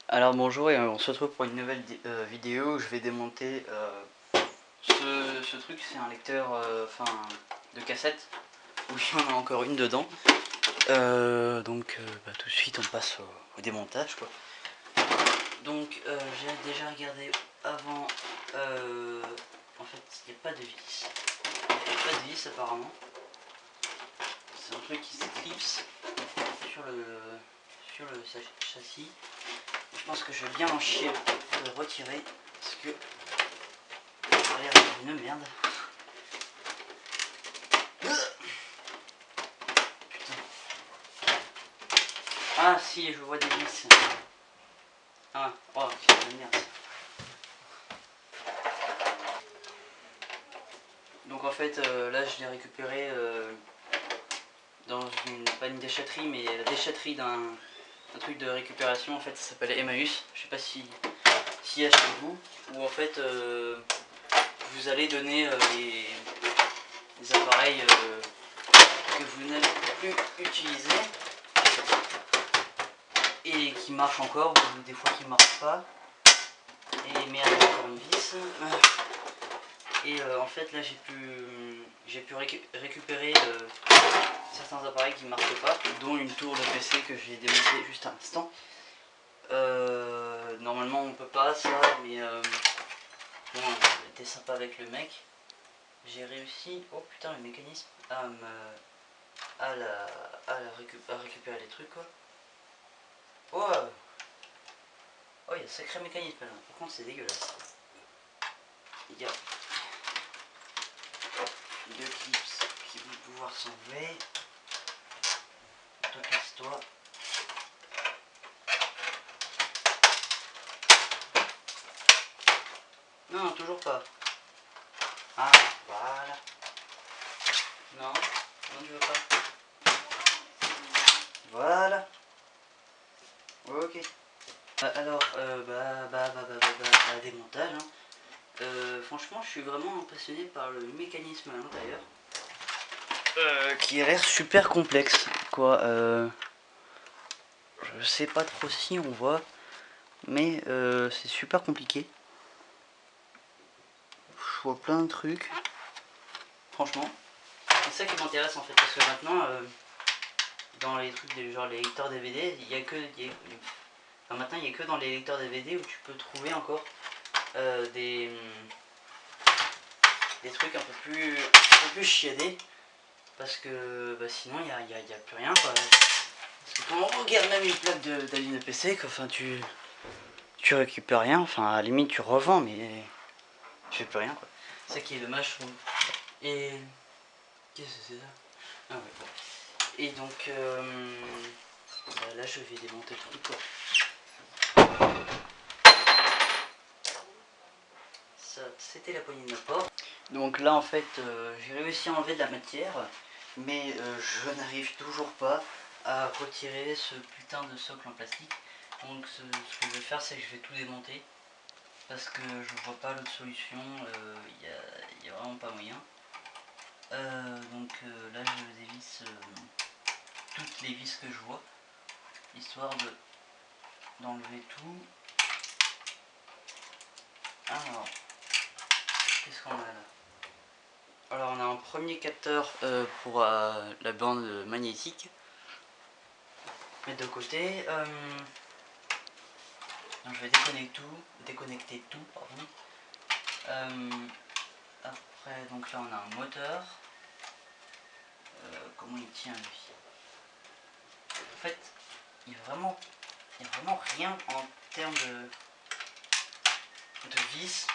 Alors bonjour et on se retrouve pour une nouvelle vidéo où je vais démonter ce truc. C'est un lecteur de cassette où il y en a encore une dedans. Donc tout de suite on passe au démontage quoi. Donc j'ai déjà regardé avant, en fait il n'y a pas de vis. Il n'y a pas de vis apparemment. C'est un truc qui s'éclipse sur le châssis. Je pense que je vais bien en chier pour le retirer parce que ça a l'air d'une merde. Putain. Ah si, je vois des vis. Ah, oh putain de merde. Donc en fait là je l'ai récupéré dans pas une déchetterie mais la déchetterie d'un truc de récupération. En fait ça s'appelle Emmaüs. Je sais pas si y a chez vous, où en fait vous allez donner les appareils que vous n'allez plus utiliser et qui marchent encore, ou des fois qui ne marchent pas. Et merde, encore une vis. Et en fait là j'ai pu récupérer certains appareils qui ne marchaient pas, dont une tour de PC que j'ai démontée juste à l'instant. Normalement on peut pas ça, mais bon, c'était sympa avec le mec. J'ai réussi, oh putain le mécanisme, à récupérer les trucs quoi. Oh, oh il y a un sacré mécanisme là, par contre c'est dégueulasse. Il y a deux clips qui vont pouvoir s'enlever. Toi casse-toi. Non, toujours pas. Ah, voilà. Non, non tu veux pas. Voilà. Ok. Alors, démontage. Hein. Franchement, je suis vraiment impressionné par le mécanisme à l'intérieur. Qui a l'air super complexe, quoi. Je sais pas trop si on voit, mais c'est super compliqué. Je vois plein de trucs. Franchement, c'est ça qui m'intéresse en fait, parce que maintenant, dans les trucs genre les lecteurs DVD, il y a que maintenant il n'y a que dans les lecteurs DVD où tu peux trouver encore des trucs un peu plus chiadés, parce que sinon il y a plus rien quoi. Parce que quand on regarde même une plaque d'aligne de PC, enfin tu récupères rien, enfin à la limite tu revends mais tu fais plus rien quoi. C'est ça qui est dommage je trouve. Et qu'est-ce que c'est ça? Ah ouais bon. Et donc là je vais démonter le truc quoi. Ça c'était la poignée de ma porte. Donc là en fait j'ai réussi à enlever de la matière, mais je n'arrive toujours pas à retirer ce putain de socle en plastique. Donc ce que je vais faire c'est que je vais tout démonter, parce que je vois pas l'autre solution, y a vraiment pas moyen. Donc là je dévisse toutes les vis que je vois, histoire d'enlever tout. Alors, qu'est-ce qu'on a là? Alors on a un premier capteur pour la bande magnétique. Mettre de côté. Donc je vais déconnecter tout, pardon. Après donc là on a un moteur. Comment il tient lui? En fait il n'y a vraiment rien en termes de vis.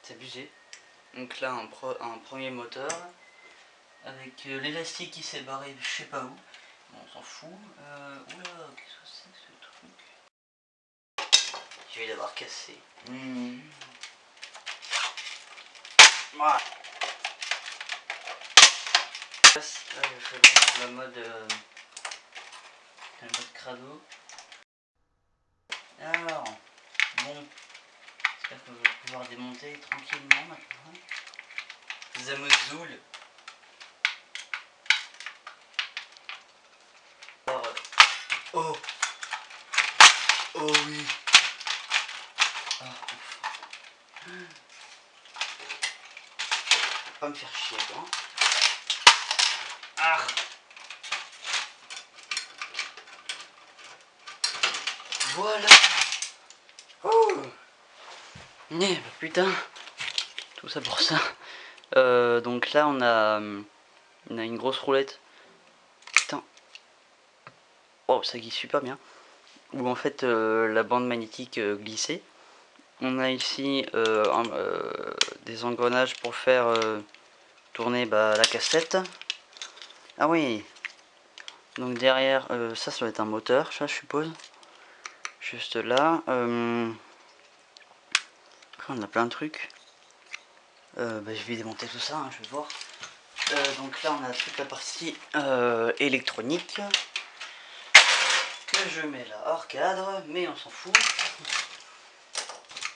C'est abusé. Donc là un premier moteur avec l'élastique qui s'est barré je sais pas où. Bon, on s'en fout. Oula, qu'est-ce que c'est que ce truc? Je vais l'avoir cassé. Voilà. Là je fais vraiment le mode crado. Alors, bon, j'espère que je vais pouvoir démonter tranquillement maintenant. Zamozoul. Alors, oh, Oh oui. Ah, pas me faire chier toi. Ah. Voilà. Oh. Mais bah, putain. Tout ça pour ça. Donc là on a une grosse roulette. Putain. Oh ça glisse super bien. Où en fait la bande magnétique glissait. On a ici des engrenages pour faire tourner la cassette. Ah oui. Donc derrière ça va être un moteur, ça je suppose. Juste là. On a plein de trucs. Je vais démonter tout ça, hein, je vais voir. Donc là on a toute la partie électronique que je mets là hors cadre, mais on s'en fout.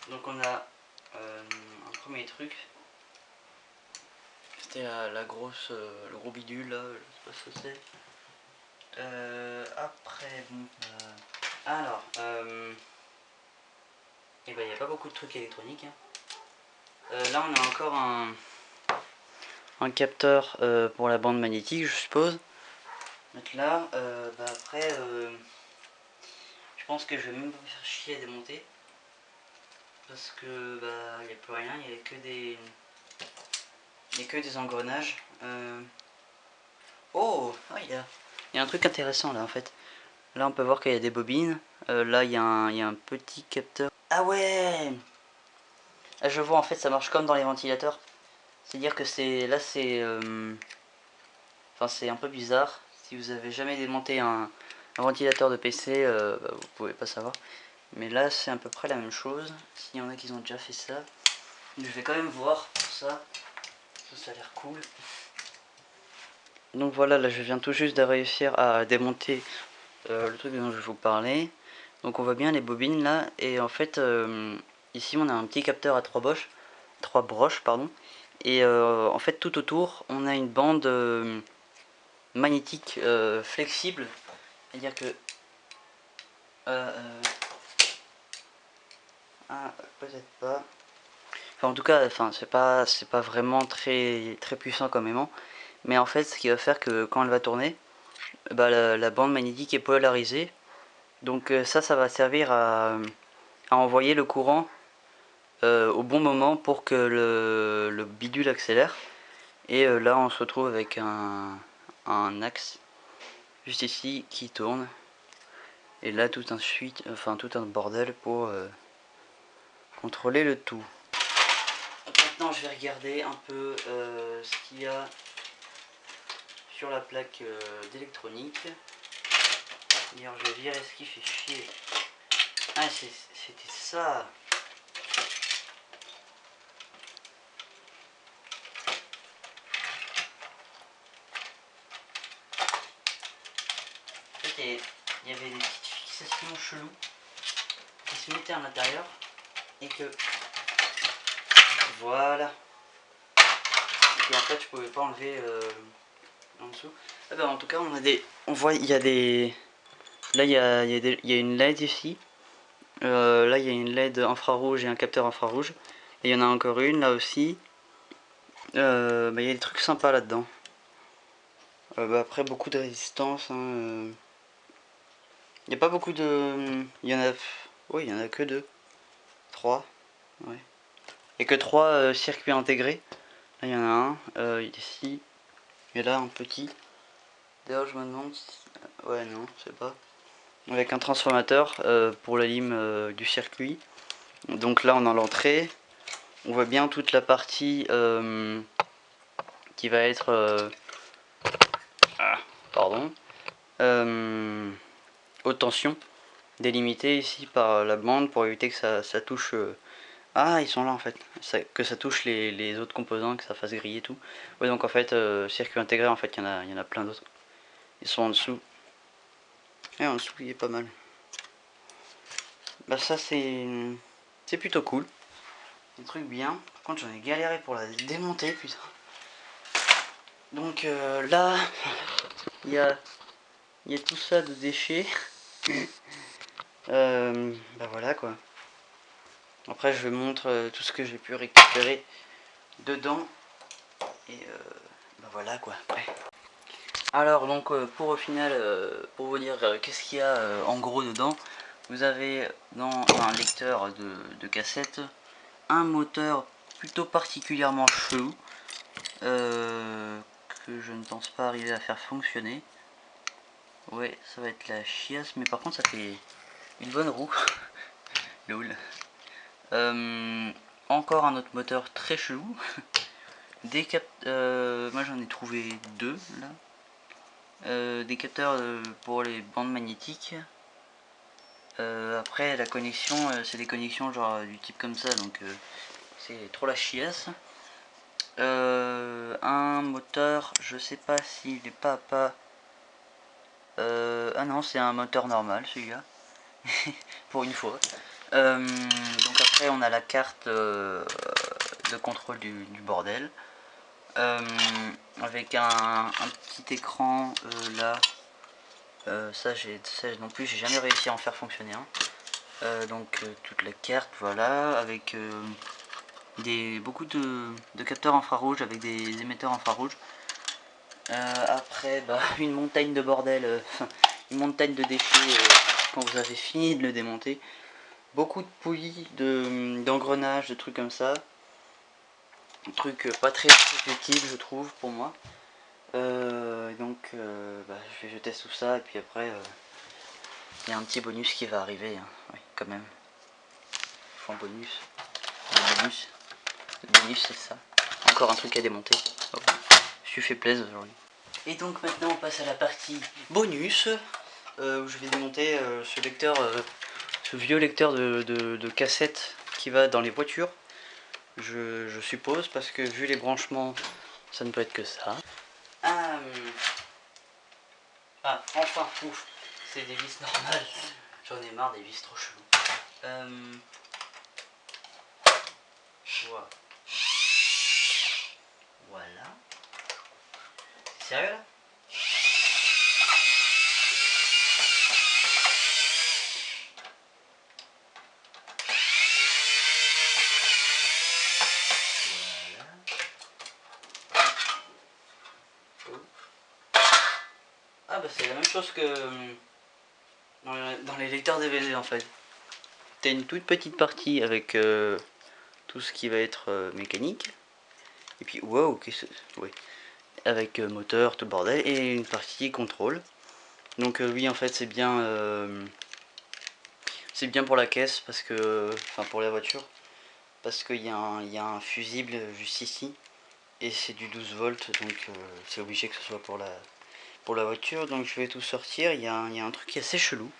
Donc on a un premier truc. C'était la grosse, le gros bidule là, je sais pas ce que c'est. Après bon. Alors, et ben il n'y a pas beaucoup de trucs électroniques. Hein. Là on a encore un capteur pour la bande magnétique, je suppose. Mettre là. Après, je pense que je vais même pas me faire chier à démonter. Parce que il n'y a plus rien, il n'y a que des engrenages. Oh, il y a un truc intéressant là en fait. Là on peut voir qu'il y a des bobines. Là il y a un petit capteur. Ah ouais. Là, je vois en fait ça marche comme dans les ventilateurs. C'est-à-dire que c'est là c'est enfin c'est un peu bizarre. Si vous avez jamais démonté un ventilateur de PC, vous pouvez pas savoir. Mais là c'est à peu près la même chose. S'il y en a qui ont déjà fait ça, je vais quand même voir pour ça. Ça a l'air cool. Donc voilà, là je viens tout juste de réussir à démonter le truc dont je vous parlais. Donc on voit bien les bobines là. Et en fait ici on a un petit capteur à 3 broches pardon. Et en fait tout autour on a une bande magnétique flexible. C'est-à-dire que peut-être pas. Enfin en tout cas, c'est pas vraiment très puissant comme aimant. Mais en fait ce qui va faire que quand elle va tourner, la bande magnétique est polarisée. Donc ça va servir à envoyer le courant au bon moment pour que le bidule accélère. Et là on se retrouve avec un axe juste ici qui tourne. Et là tout un bordel pour contrôler le tout. Donc, maintenant je vais regarder un peu ce qu'il y a sur la plaque d'électronique. D'ailleurs je vais virer ce qui fait chier. Ah c'était ça. Il y avait des petites fixations cheloues qui se mettaient à l'intérieur et que voilà. Et en fait je pouvais pas enlever en dessous. En tout cas on voit il y a des là il y a une LED ici. Là il y a une LED infrarouge et un capteur infrarouge. Et il y en a encore une là aussi. Il y a des trucs sympas là dedans. Après beaucoup de résistance. Hein, il n'y a pas beaucoup de. Il y en a. Oui, il y en a que 2. 3. Ouais. Il n'y a que 3 circuits intégrés. Là il y en a un. Ici. Et là un petit. D'ailleurs je me demande si... Ouais non, je sais pas. Avec un transformateur pour la lime du circuit. Donc là on a l'entrée. On voit bien toute la partie qui va être pardon. Haute tension. Délimitée ici par la bande pour éviter que ça touche. Ah, ils sont là en fait. Que ça touche les autres composants, que ça fasse griller tout. Ouais, donc en fait, circuit intégré, en fait, il y en a plein d'autres. Ils sont en dessous. Et en dessous, il est pas mal. Ça, c'est plutôt cool. Un truc bien. Par contre, j'en ai galéré pour la démonter, putain. Donc là, il y a tout ça de déchets. Bah voilà quoi. Après je vous montre tout ce que j'ai pu récupérer dedans. Et bah voilà quoi après. Alors donc pour au final, pour vous dire qu'est-ce qu'il y a en gros dedans. Vous avez dans un lecteur de cassette un moteur plutôt particulièrement chelou. Que je ne pense pas arriver à faire fonctionner. Ouais, ça va être la chiasse, mais par contre ça fait une bonne roue. Lol. Encore un autre moteur très chelou. Moi j'en ai trouvé deux là. Des capteurs pour les bandes magnétiques. Après la connexion, c'est des connexions genre du type comme ça, donc c'est trop la chiasse. Un moteur, je sais pas s'il est pas ah non, c'est un moteur normal celui-là. Pour une fois. Donc après on a la carte de contrôle du bordel. Avec un petit écran là. Ça non plus j'ai jamais réussi à en faire fonctionner un. Donc toute la carte, voilà, avec beaucoup de capteurs infrarouges avec des émetteurs infrarouges. Après bah, une montagne de bordel, une montagne de déchets quand vous avez fini de le démonter. Beaucoup de poulies, d'engrenages, de trucs comme ça. Un truc pas très utile je trouve pour moi. Donc bah, je teste tout ça et puis après il y a un petit bonus qui va arriver, hein. Oui, quand même. Il faut un bonus. Le bonus c'est ça. Encore un truc à démonter. Oh, je suis fait plaisir aujourd'hui. Et donc maintenant on passe à la partie bonus. Où je vais démonter ce lecteur, ce vieux lecteur de cassette qui va dans les voitures. Je suppose, parce que vu les branchements, ça ne peut être que ça. Ah, enfin, ouf, c'est des vis normales. J'en ai marre des vis trop chelous. Voilà. C'est sérieux là? Ah bah c'est la même chose que dans les lecteurs DVD en fait. T'as une toute petite partie avec tout ce qui va être mécanique. Et puis wow, qu'est-ce que... Ouais. Avec moteur, tout le bordel. Et une partie contrôle. Donc oui en fait c'est bien pour la caisse parce que... Enfin pour la voiture. Parce qu'il y a un fusible juste ici. Et c'est du 12 volts donc c'est obligé que ce soit pour la voiture. Donc je vais tout sortir. Il y a un truc qui est assez chelou.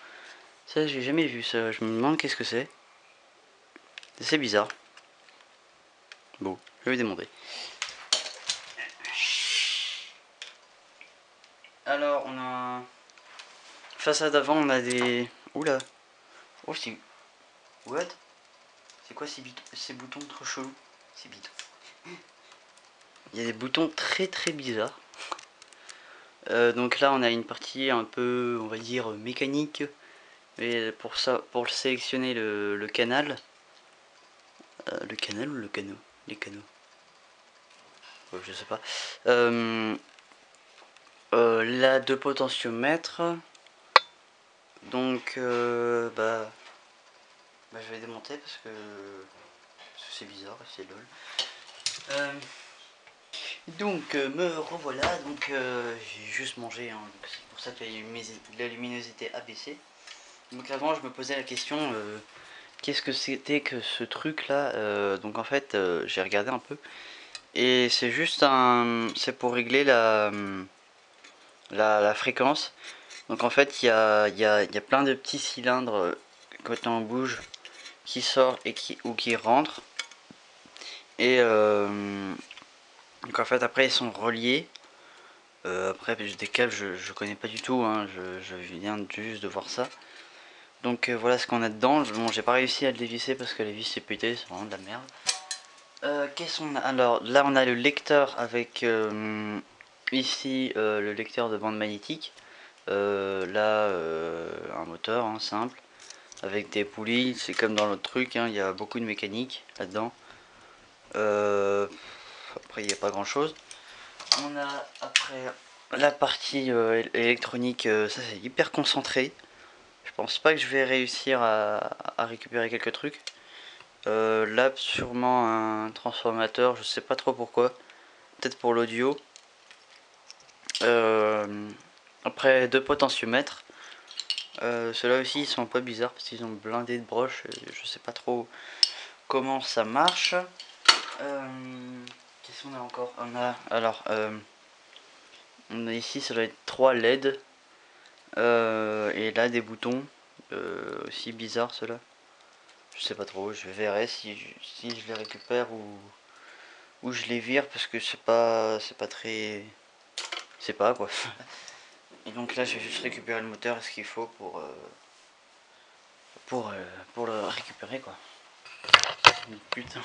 Ça j'ai jamais vu ça. Je me demande qu'est-ce que c'est. C'est bizarre. Bon, je vais démonter. Alors on a... Façade avant on a des... Oula. Oh c'est... What? C'est quoi ces boutons trop chelous? C'est bidon. Il y a des boutons très très bizarres. Donc là on a une partie un peu, on va dire, mécanique. Et pour ça, pour sélectionner le canal. Le canal ou le canot? Les canaux. Je sais pas. Là, deux potentiomètres. Donc bah je vais démonter parce que c'est bizarre, c'est lol. Donc me revoilà, donc j'ai juste mangé, hein, c'est pour ça que la luminosité a baissé. Donc avant je me posais la question, qu'est-ce que c'était que ce truc là. Donc en fait j'ai regardé un peu, et c'est juste c'est pour régler la fréquence. Donc en fait il y a plein de petits cylindres quand on bouge qui sort et qui rentre. Et donc en fait après ils sont reliés. Après des câbles je connais pas du tout, hein, je viens juste de voir ça. Donc voilà ce qu'on a dedans. Bon j'ai pas réussi à le dévisser parce que la vis s'est pétée, c'est vraiment de la merde. Qu'est-ce qu'on a? Alors là on a le lecteur avec ici le lecteur de bande magnétique. Là un moteur hein, simple avec des poulies. C'est comme dans l'autre truc, hein, il y a beaucoup de mécanique là-dedans. Après il n'y a pas grand chose. On a après la partie électronique, ça c'est hyper concentré. Je pense pas que je vais réussir à récupérer quelques trucs. Là sûrement un transformateur, je sais pas trop pourquoi. Peut-être pour l'audio. Après 2 potentiomètres. Ceux-là aussi ils sont un peu bizarres parce qu'ils ont blindé de broches. Je sais pas trop comment ça marche. Qu'est-ce qu'on a encore? On a ici, ça doit être 3 LED. Et là des boutons. Aussi bizarres ceux-là. Je sais pas trop, je verrai si je les récupère ou je les vire parce que c'est pas très. C'est pas quoi. Et donc là je vais juste récupérer le moteur et ce qu'il faut pour le récupérer quoi. Putain.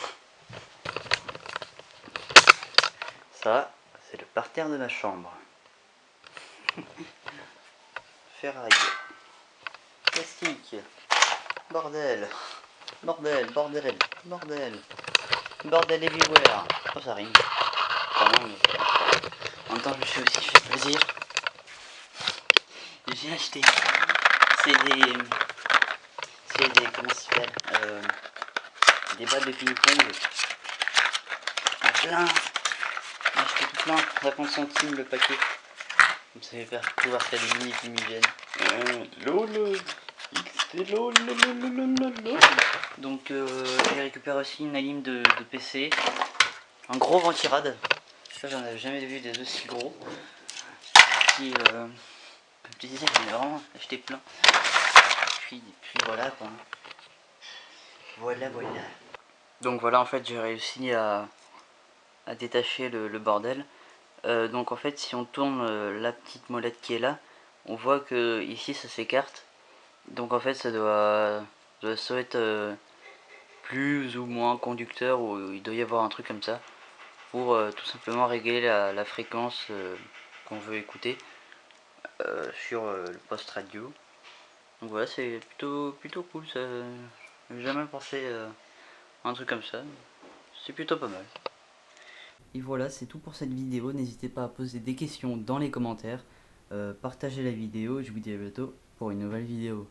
Ça, c'est le parterre de ma chambre. Ferraille. Plastique. Bordel. Bordel, bordel, bordel. Bordel everywhere. Oh ça rime. Pardon, mais... En même temps je me suis aussi fait plaisir. J'ai acheté. C'est des. Comment ça s'appelle des balles de ping-pong. En plein. J'ai acheté tout plein. 50 centimes le paquet. Comme ça va pouvoir faire des mini fumigènes. LOL. XT LOL. Donc j'ai récupéré aussi une alim de PC. Un gros ventirad. Ça j'en avais jamais vu des aussi gros. Puis comme tu disais, j'en ai vraiment acheté plein. Puis voilà quoi. Voilà. Donc voilà, en fait j'ai réussi à détacher le bordel. Donc en fait si on tourne la petite molette qui est là, on voit que ici ça s'écarte. Donc en fait ça doit soit être plus ou moins conducteur, ou il doit y avoir un truc comme ça pour tout simplement régler la fréquence qu'on veut écouter sur le poste radio. Donc voilà, c'est plutôt cool ça. J'ai jamais pensé à un truc comme ça. C'est plutôt pas mal. Et voilà, c'est tout pour cette vidéo. N'hésitez pas à poser des questions dans les commentaires. Partagez la vidéo et je vous dis à bientôt pour une nouvelle vidéo.